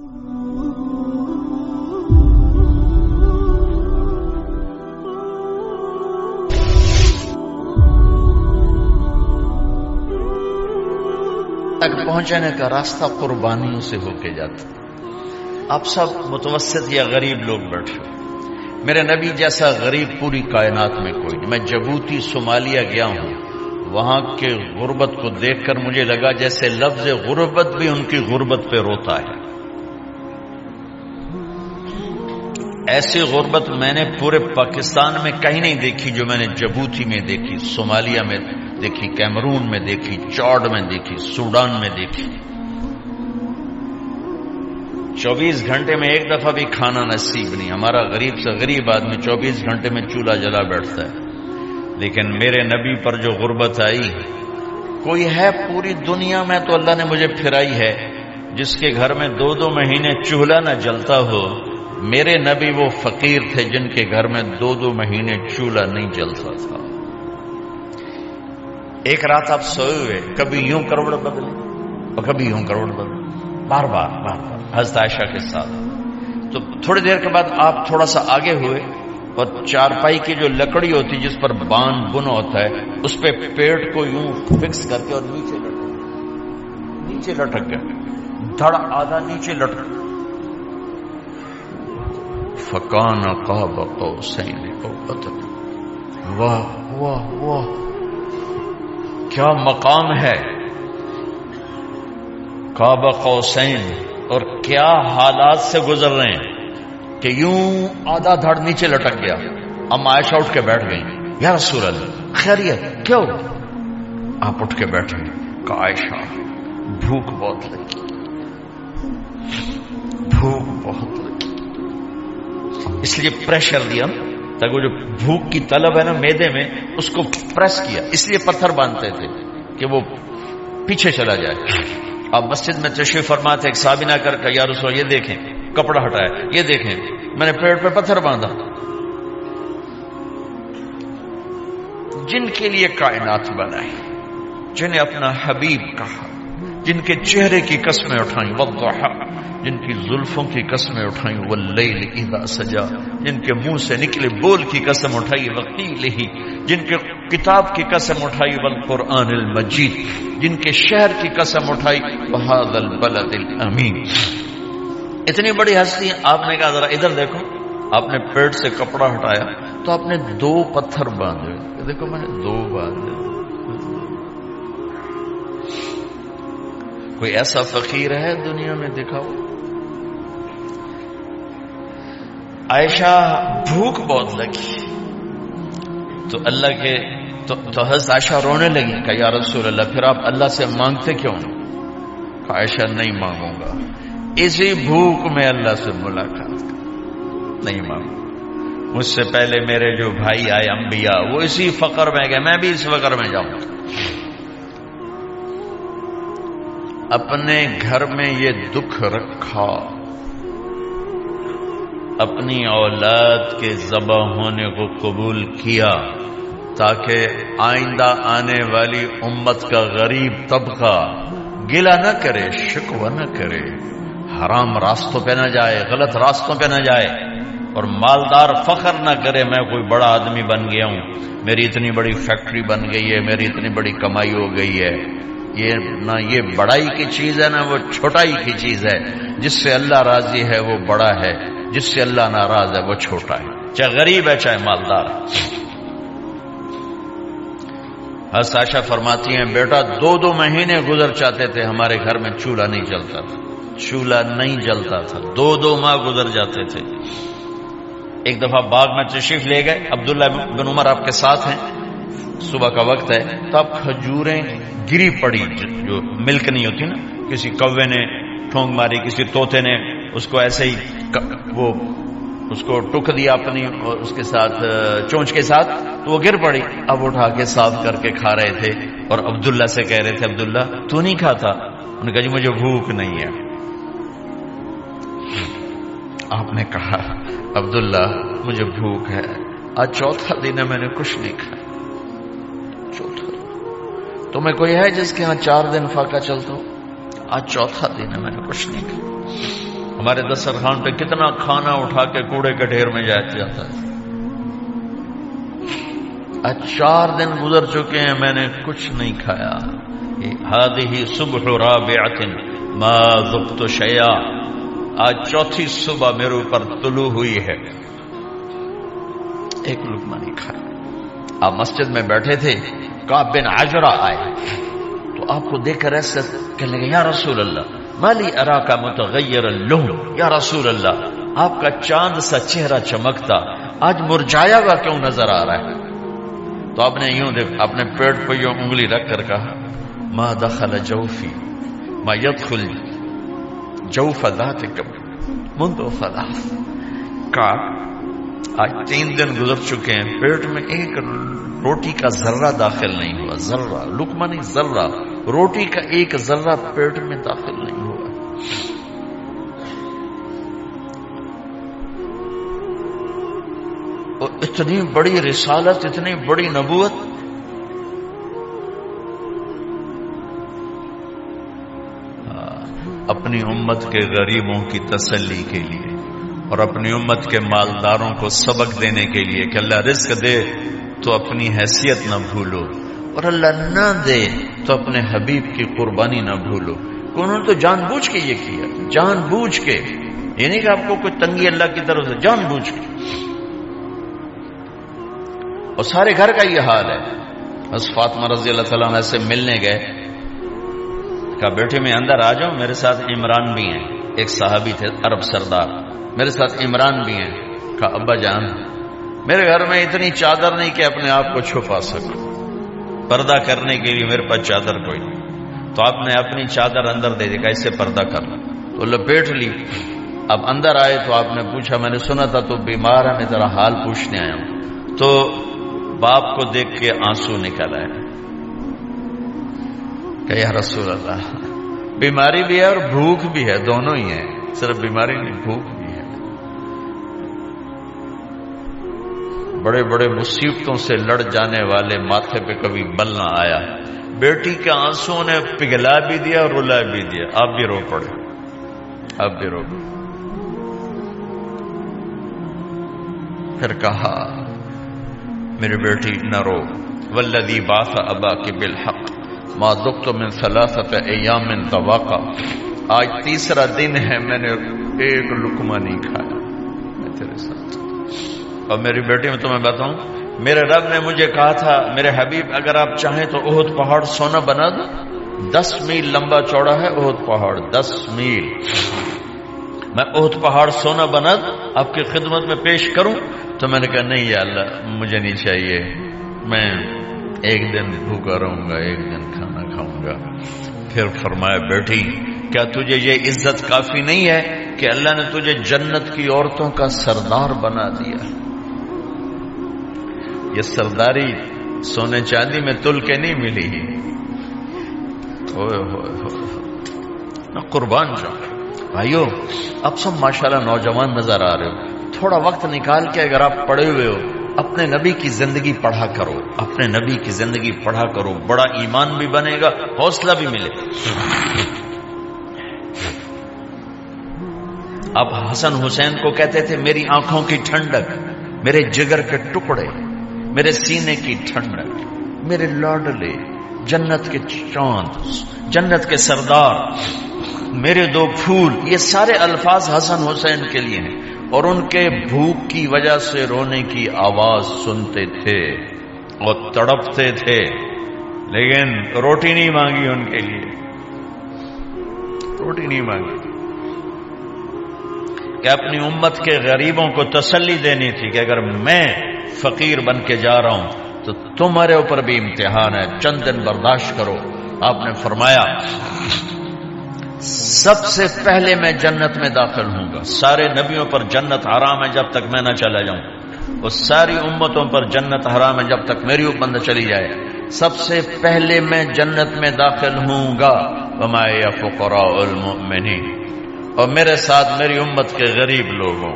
تک پہنچنے کا راستہ قربانیوں سے ہو کے جاتا. آپ سب متوسط یا غریب لوگ بیٹھے، میرے نبی جیسا غریب پوری کائنات میں کوئی نہیں. میں جبوتی صومالیہ گیا ہوں، وہاں کے غربت کو دیکھ کر مجھے لگا جیسے لفظ غربت بھی ان کی غربت پہ روتا ہے. ایسی غربت میں نے پورے پاکستان میں کہیں نہیں دیکھی جو میں نے جبوتی میں دیکھی، صومالیہ میں دیکھی، کیمرون میں دیکھی، چاڈ میں دیکھی، سوڈان میں دیکھی. 24 گھنٹے میں ایک دفعہ بھی کھانا نصیب نہیں. ہمارا غریب سے غریب آدمی 24 گھنٹے میں چولہا جلا بیٹھتا ہے. لیکن میرے نبی پر جو غربت آئی، کوئی ہے پوری دنیا میں تو اللہ نے مجھے پھرائی ہے جس کے گھر میں 2 مہینے چولہا نہ جلتا ہو. میرے نبی وہ فقیر تھے جن کے گھر میں 2 مہینے چولہا نہیں جلتا تھا. ایک رات آپ سوئے ہوئے، کبھی یوں کروڑ بدلے اور کبھی یوں کروڑ بدلے، بار بار حضرت عائشہ کے ساتھ. تو تھوڑی دیر کے بعد آپ تھوڑا سا آگے ہوئے اور چارپائی کی جو لکڑی ہوتی جس پر بان بنا ہوتا ہے اس پہ پیٹ کو یوں فکس کر کے اور نیچے لٹک گیا، دھڑ آدھا نیچے لٹک. فکان قاب قوسین او ادنی. واہ واہ واہ، کیا مقام ہے قاب قوسین، اور کیا حالات سے گزر رہے ہیں کہ یوں آدھا دھڑ نیچے لٹک گیا. ام عائشہ اٹھ کے بیٹھ گئی، یا رسول اللہ خیریت کیوں؟ آپ اٹھ کے بیٹھے کہ عائشہ بھوک بہت لگی، بھوک بہت لگی، اس لیے پریشر دیا تاکہ وہ جو بھوک کی طلب ہے نا میدے میں اس کو پریس کیا. اس لیے پتھر باندھتے تھے کہ وہ پیچھے چلا جائے. اب مسجد میں تشریف فرما تھے، ایک صحابی نہ کر کے یا رسول یہ دیکھیں کپڑا ہٹایا، یہ دیکھیں میں نے پیڑ پہ پتھر باندھا. جن کے لیے کائنات بنائی، جنہیں اپنا حبیب کہا، جن کے چہرے کی قسمیں اٹھائیں والضحى، جن کی زلفوں کی قسمیں اٹھائیں واللیل اذا سجا، جن کے منہ سے نکلے بول کی قسم اٹھائی وقیلہ، جن کے کتاب کی قسم اٹھائی والقرآن المجید، جن کے شہر کی قسم اٹھائی وہذا البلد الامین. اتنی بڑی ہستی آپ نے کہا ذرا ادھر دیکھو. آپ نے پیٹ سے کپڑا ہٹایا تو آپ نے 2 پتھر باندھے. دیکھو میں نے 2 باندھے. کوئی ایسا فقیر ہے دنیا میں دکھاؤ. عائشہ بھوک بہت لگی تو اللہ کے تو حضرت عائشہ رونے لگی کہ یا رسول اللہ پھر آپ اللہ سے مانگتے کیوں؟ کہ عائشہ نہیں مانگوں گا، اسی بھوک میں اللہ سے ملاقات نہیں مانگوں. مجھ سے پہلے میرے جو بھائی آئے انبیاء وہ اسی فقر میں گئے، میں بھی اس فقر میں جاؤں گا. اپنے گھر میں یہ دکھ رکھا، اپنی اولاد کے ذبح ہونے کو قبول کیا تاکہ آئندہ آنے والی امت کا غریب طبقہ گلہ نہ کرے، شکوہ نہ کرے، حرام راستوں پہ نہ جائے، غلط راستوں پہ نہ جائے، اور مالدار فخر نہ کرے میں کوئی بڑا آدمی بن گیا ہوں، میری اتنی بڑی فیکٹری بن گئی ہے، میری اتنی بڑی کمائی ہو گئی ہے. یہ نہ یہ بڑائی کی چیز ہے نہ وہ چھوٹائی کی چیز ہے. جس سے اللہ راضی ہے وہ بڑا ہے، جس سے اللہ ناراض ہے وہ چھوٹا ہے، چاہے غریب ہے چاہے مالدار ہے. حضرت عائشہ فرماتی ہیں بیٹا 2 مہینے گزر جاتے تھے ہمارے گھر میں چولہا نہیں جلتا تھا، چولہا نہیں جلتا تھا، 2 ماہ گزر جاتے تھے. ایک دفعہ باغ میں تشریف لے گئے، عبداللہ بن عمر آپ کے ساتھ ہیں، صبح کا وقت ہے تو اب کھجوریں گری پڑی جو ملک نہیں ہوتی نا، کسی کوے نے ٹھونگ ماری، کسی طوطے نے اس کو ایسے ہی وہ اس کو ٹک دیا اپنی اس کے ساتھ چونچ کے ساتھ تو وہ گر پڑی. اب اٹھا کے صاف کر کے کھا رہے تھے اور عبداللہ سے کہہ رہے تھے عبداللہ تو نہیں کھاتا؟ انہوں نے کہا جی مجھے بھوک نہیں ہے. آپ نے کہا عبداللہ مجھے بھوک ہے، آج 4تھا دن ہے میں نے کچھ نہیں کھایا. 4تھا تمہیں کوئی ہے جس کے ہاں 4 دن فاقہ چلتا ہو؟ آج 4تھا دن ہے میں نے کچھ نہیں کھایا. ہمارے دسترخوان پہ کتنا کھانا اٹھا کے کوڑے کے ڈھیر میں جاتا ہے. آج 4 دن گزر چکے ہیں میں نے کچھ نہیں کھایا. هذه صبح رابعة ما ذقت شيئا. آج 4تھی صبح میرے اوپر طلوع ہوئی ہے, ایک لقمہ نہیں کھایا. آپ مسجد میں بیٹھے تھے, کعب بن عجرہ آئے تو آپ کو دیکھ کر ایسا کہنے لگے یا رسول اللہ مالی اراک متغیر اللون. یا رسول اللہ آپ کا چاند سا چہرہ چمکتا آج مرجھایا ہوا کیوں نظر آ رہا ہے؟ تو آپ نے یوں اپنے پیٹ پہ یوں انگلی رکھ کر کہا ما دخل جوفی ما يدخل جوف ذاتک منذ ثلاث. کعب آج 3 دن گزر چکے ہیں, پیٹ میں ایک روٹی کا ذرہ داخل نہیں ہوا. ذرہ, لقمہ نہیں, ذرہ, روٹی کا ایک ذرہ پیٹ میں داخل نہیں ہوا. اور اتنی بڑی رسالت, اتنی بڑی نبوت, اپنی امت کے غریبوں کی تسلی کے لیے اور اپنی امت کے مالداروں کو سبق دینے کے لیے کہ اللہ رزق دے تو اپنی حیثیت نہ بھولو, اور اللہ نہ دے تو اپنے حبیب کی قربانی نہ بھولو. انہوں نے تو جان بوجھ کے یہ کیا, جان بوجھ کے, یہ نہیں کہ آپ کو کوئی تنگی اللہ کی طرف سے, جان بوجھ کے. اور سارے گھر کا یہ حال ہے. حضرت فاطمہ رضی اللہ تعالیٰ عنہ سے ملنے گئے, کہا بیٹے میں اندر آ جاؤں, میرے ساتھ عمران بھی ہیں, ایک صحابی تھے عرب سردار, میرے ساتھ عمران بھی ہیں. کہا ابا جان میرے گھر میں اتنی چادر نہیں کہ اپنے آپ کو چھپا سکوں, پردہ کرنے کے لیے میرے پاس چادر کوئی نہیں. تو آپ نے اپنی چادر اندر دے دی, کہا اس سے پردہ کرنا, تو لپیٹ لی. اب اندر آئے تو آپ نے پوچھا میں نے سنا تھا تو بیمار ہے, میں ذرا حال پوچھنے آیا ہوں. تو باپ کو دیکھ کے آنسو نکل آئے کہ یا رسول اللہ بیماری بھی ہے اور بھوک بھی ہے, دونوں ہی ہیں, صرف بیماری نہیں بھوک بھی ہے. بڑے بڑے مصیبتوں سے لڑ جانے والے ماتھے پہ کبھی بل نہ آیا. بیٹی کے آنسو نے پگھلا بھی دیا اور رلا بھی دیا. آپ بھی رو پڑے, آپ بھی رو پڑے. پھر کہا میری بیٹی نہ رو, والذی بعث اباک بالحق ما ذقت من 3 ایام طواقا. آج 3را دن ہے میں نے ایک لقمہ نہیں کھایا, میں تیرے ساتھ. اور میری بیٹی میں تمہیں بتاؤں, میرے رب نے مجھے کہا تھا میرے حبیب اگر آپ چاہیں تو احد پہاڑ سونا بنا دو. 10 میل لمبا چوڑا ہے احد پہاڑ, 10 میل. میں احد پہاڑ سونا بنا دوں, آپ کی خدمت میں پیش کروں. تو میں نے کہا نہیں یا اللہ مجھے نہیں چاہیے, میں ایک دن بھوکا رہوں گا, ایک دن کھانا کھاؤں گا. پھر فرمایا بیٹی کیا تجھے یہ عزت کافی نہیں ہے کہ اللہ نے تجھے جنت کی عورتوں کا سردار بنا دیا. یہ سرداری سونے چاندی میں تل کے نہیں ملی, قربان جاؤ. بھائیو اب سب ماشاءاللہ نوجوان نظر آ رہے ہو, تھوڑا وقت نکال کے اگر آپ پڑھے ہوئے ہو اپنے نبی کی زندگی پڑھا کرو, اپنے نبی کی زندگی پڑھا کرو, بڑا ایمان بھی بنے گا, حوصلہ بھی ملے. اب حسن حسین کو کہتے تھے میری آنکھوں کی ٹھنڈک, میرے جگر کے ٹکڑے, میرے سینے کی ٹھنڈک, میرے لاڈلے, جنت کے چاند, جنت کے سردار, میرے 2 پھول. یہ سارے الفاظ حسن حسین کے لیے ہیں. اور ان کے بھوک کی وجہ سے رونے کی آواز سنتے تھے اور تڑپتے تھے, لیکن روٹی نہیں مانگی ان کے لیے, روٹی نہیں مانگی. کہ اپنی امت کے غریبوں کو تسلی دینی تھی کہ اگر میں فقیر بن کے جا رہا ہوں تو تمہارے اوپر بھی امتحان ہے, چند دن برداشت کرو. آپ نے فرمایا سب سے پہلے میں جنت میں داخل ہوں گا. سارے نبیوں پر جنت حرام ہے جب تک میں نہ چلا جاؤں, اور ساری امتوں پر جنت حرام ہے جب تک میری امت نہ چلی جائے. سب سے پہلے میں جنت میں داخل ہوں گا. وما یا فقراء المؤمنین, اور میرے ساتھ میری امت کے غریب لوگوں,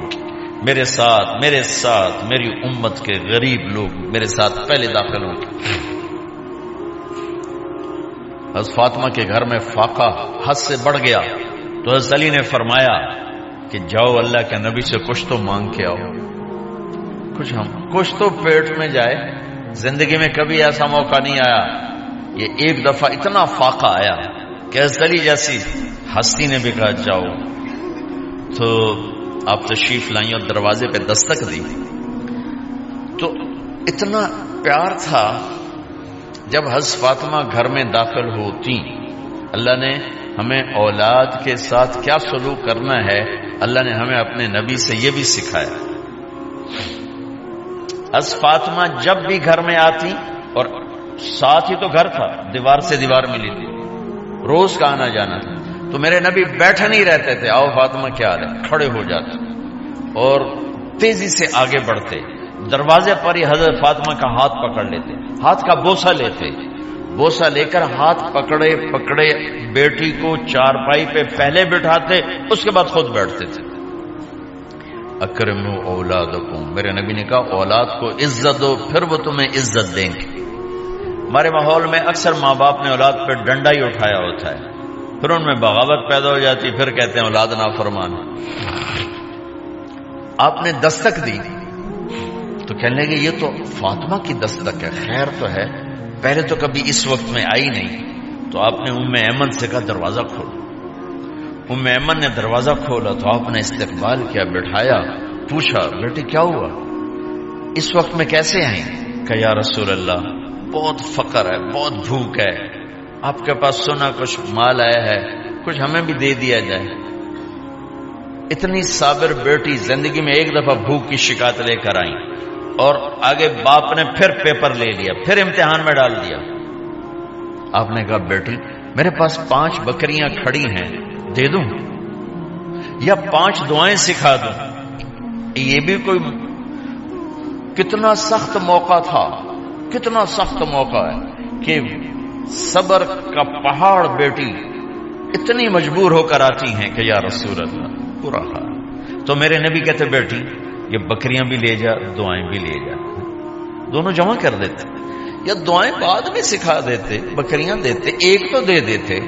میرے ساتھ میری امت کے غریب لوگ میرے ساتھ پہلے داخل ہوں گے. حضرت فاطمہ کے گھر میں فاقہ حد سے بڑھ گیا تو حضرت علی نے فرمایا کہ جاؤ اللہ کے نبی سے کچھ تو مانگ کے آؤ، کچھ تو پیٹ میں جائے۔ زندگی میں کبھی ایسا موقع نہیں آیا، یہ ایک دفعہ اتنا فاقہ آیا کہ حضرت جیسی ہستی نے بھی کہا جاؤ، تو آپ تشریف لائیں اور دروازے پہ دستک دی۔ تو اتنا پیار تھا، جب حضرت فاطمہ گھر میں داخل ہوتی، اللہ نے ہمیں اولاد کے ساتھ کیا سلوک کرنا ہے، اللہ نے ہمیں اپنے نبی سے یہ بھی سکھایا۔ حضرت فاطمہ جب بھی گھر میں آتی، اور ساتھ ہی تو گھر تھا، دیوار سے دیوار ملی تھی، روز کا آنا جانا تھا، تو میرے نبی بیٹھے نہیں رہتے تھے، آؤ فاطمہ کیا حال ہے، کھڑے ہو جاتے اور تیزی سے آگے بڑھتے، دروازے پر ہی حضرت فاطمہ کا ہاتھ پکڑ لیتے، ہاتھ کا بوسہ لیتے، بوسہ لے کر ہاتھ پکڑے پکڑے بیٹی کو چارپائی پہ پہلے بٹھاتے، اس کے بعد خود بیٹھتے تھے۔ اکرموا اولادکم، میرے نبی نے کہا اولاد کو عزت دو، پھر وہ تمہیں عزت دیں گے۔ ہمارے ماحول میں اکثر ماں باپ نے اولاد پہ ڈنڈا ہی اٹھایا ہوتا ہے، پھر ان میں بغاوت پیدا ہو جاتی، پھر کہتے ہیں اولاد نافرمان۔ آپ نے دستک دی تو کہنے لگے یہ تو فاطمہ کی دستک ہے، خیر تو ہے، پہلے تو کبھی اس وقت میں آئی نہیں۔ تو آپ نے ام ایمن سے کہا دروازہ کھولو۔ ام ایمن نے دروازہ کھولا تو آپ نے استقبال کیا، بٹھایا، پوچھا بیٹی کیا ہوا، اس وقت میں کیسے آئیں؟ کہ یا رسول اللہ بہت فقر ہے، بہت بھوک ہے، آپ کے پاس سنا کچھ مال آیا ہے، کچھ ہمیں بھی دے دیا جائے۔ اتنی صابر بیٹی زندگی میں ایک دفعہ بھوک کی شکایت لے کر آئیں، اور آگے باپ نے پھر پیپر لے لیا، پھر امتحان میں ڈال دیا۔ آپ نے کہا بیٹی میرے پاس 5 بکریاں کھڑی ہیں، دے دوں یا 5 دعائیں سکھا دوں؟ یہ بھی کوئی کتنا سخت موقع تھا، کتنا سخت موقع ہے کہ صبر کا پہاڑ بیٹی اتنی مجبور ہو کر آتی ہیں کہ یا رسول اللہ برا حال۔ تو میرے نبی کہتے بیٹی یہ بکریاں بھی لے جا، دعائیں بھی لے جا، دونوں جمع کر دیتے، یا دعائیں بعد میں سکھا دیتے، بکریاں دیتے، ایک تو دے دیتے،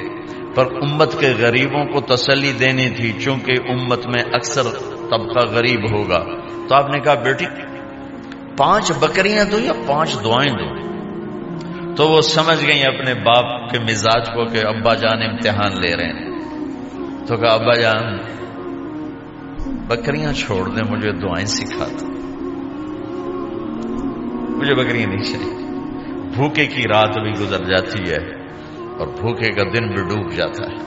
پر امت کے غریبوں کو تسلی دینی تھی، چونکہ امت میں اکثر طبقہ غریب ہوگا۔ تو آپ نے کہا بیٹی 5 بکریاں دو یا 5 دعائیں دو؟ تو وہ سمجھ گئی اپنے باپ کے مزاج کو کہ ابا جان امتحان لے رہے ہیں، تو کہا ابا جان بکریاں چھوڑ دیں، مجھے دعائیں سکھا دو، مجھے بکریاں نہیں چاہیے۔ بھوکے کی رات بھی گزر جاتی ہے اور بھوکے کا دن بھی ڈوب جاتا ہے۔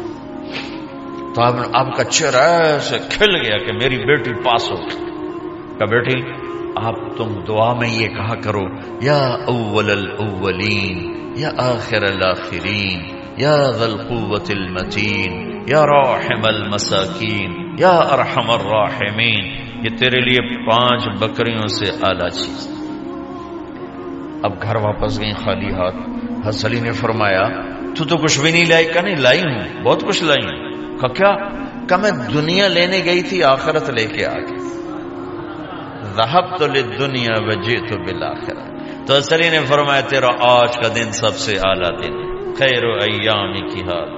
تو آپ کا چہرہ ایسے کھل گیا کہ میری بیٹی پاس ہو گئی۔ کہ بیٹی آپ تم دعا میں یہ کہا کرو یا اول الاولین یا آخر الاخرین یا ذی القوۃ المتین یا راحم المساکین یا ارحم الراحمین، یہ تیرے لیے 5 بکریوں سے اعلیٰ چیز۔ اب گھر واپس گئیں خالی ہاتھ۔ حضرت علی نے فرمایا تو کچھ بھی نہیں لائی؟ کہ نہیں لائی ہوں، بہت کچھ لائی ہوں۔ کہ کیا؟ کہ میں دنیا لینے گئی تھی، آخرت لے کے آ گئی۔ ذهبت للدنیا وجئت بالآخرہ۔ تو حضرت علی نے فرمایا تیرا آج کا دن سب سے اعلیٰ دن، خیر ایام کی حال۔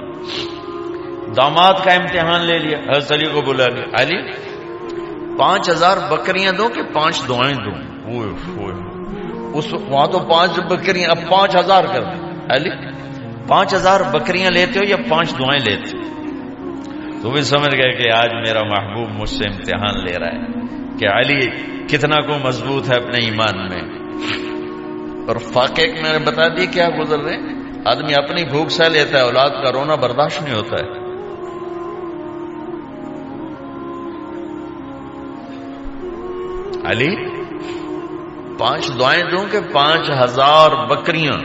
داماد کا امتحان لے لیا، حضرت علی کو بلا لیا، علی 5000 بکریاں دو کہ 5 دعائیں دوں؟ وہاں تو 5 بکریاں، اب 5000 کر دیں۔ علی 5000 بکریاں لیتے ہو یا 5 دعائیں لیتے ہو؟ تو بھی سمجھ گئے کہ آج میرا محبوب مجھ سے امتحان لے رہا ہے کہ علی کتنا کو مضبوط ہے اپنے ایمان میں۔ اور فاقے میں نے بتا دی کیا گزر رہے، آدمی اپنی بھوک سہ لیتا ہے، اولاد کا رونا برداشت نہیں ہوتا ہے۔ علی 5 دعائیں دوں کہ 5000 بکریاں؟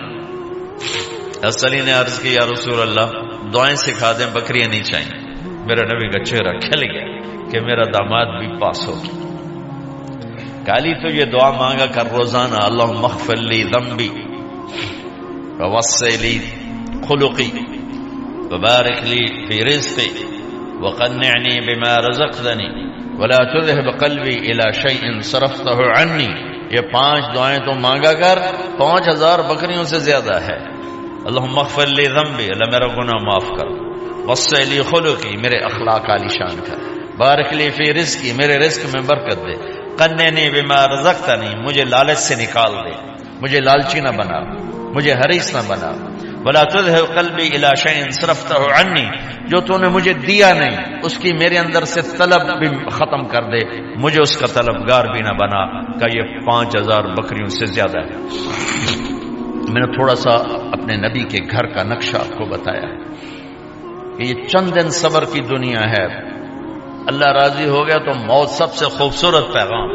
حضرت علی نے عرض کی یا رسول اللہ دعائیں سکھا دیں، بکریاں نہیں چاہیے۔ میرا نبی کا چہرہ کھل گیا کہ میرا داماد بھی پاس ہو گیا۔ علی تو یہ دعا مانگا کر روزانہ، اللہم اغفر لی ذنبی ووسع لی خلقی وبارک لی فی رزقی وقنعنی بما رزقتنی ولا تذهب قلبی الی شیء صرفته عنی۔ یہ 5 دعائیں تو مانگا کر، 5000 بکریوں سے زیادہ ہے۔ اللہم اغفر لی ذنبی، اللہ میرا گناہ معاف کر، وسع لی خلقی، میرے اخلاق عالی شان کر، بارک لی فی رزقی، میرے رزق میں برکت دے، قننی بما رزقتنی، مجھے لالچ سے نکال دے، مجھے لالچی نہ بنا، مجھے حریص نہ بنا، ولا تذهب قلبی الی شیء صرفته عنی، جو تو نے مجھے دیا نہیں اس کی میرے اندر سے طلب بھی ختم کر دے، مجھے اس کا طلبگار بھی نہ بنا کہ یہ 5000 بکریوں سے زیادہ ہے۔ میں نے تھوڑا سا اپنے نبی کے گھر کا نقشہ آپ کو بتایا ہے کہ یہ چند دن صبر کی دنیا ہے، اللہ راضی ہو گیا تو موت سب سے خوبصورت پیغام۔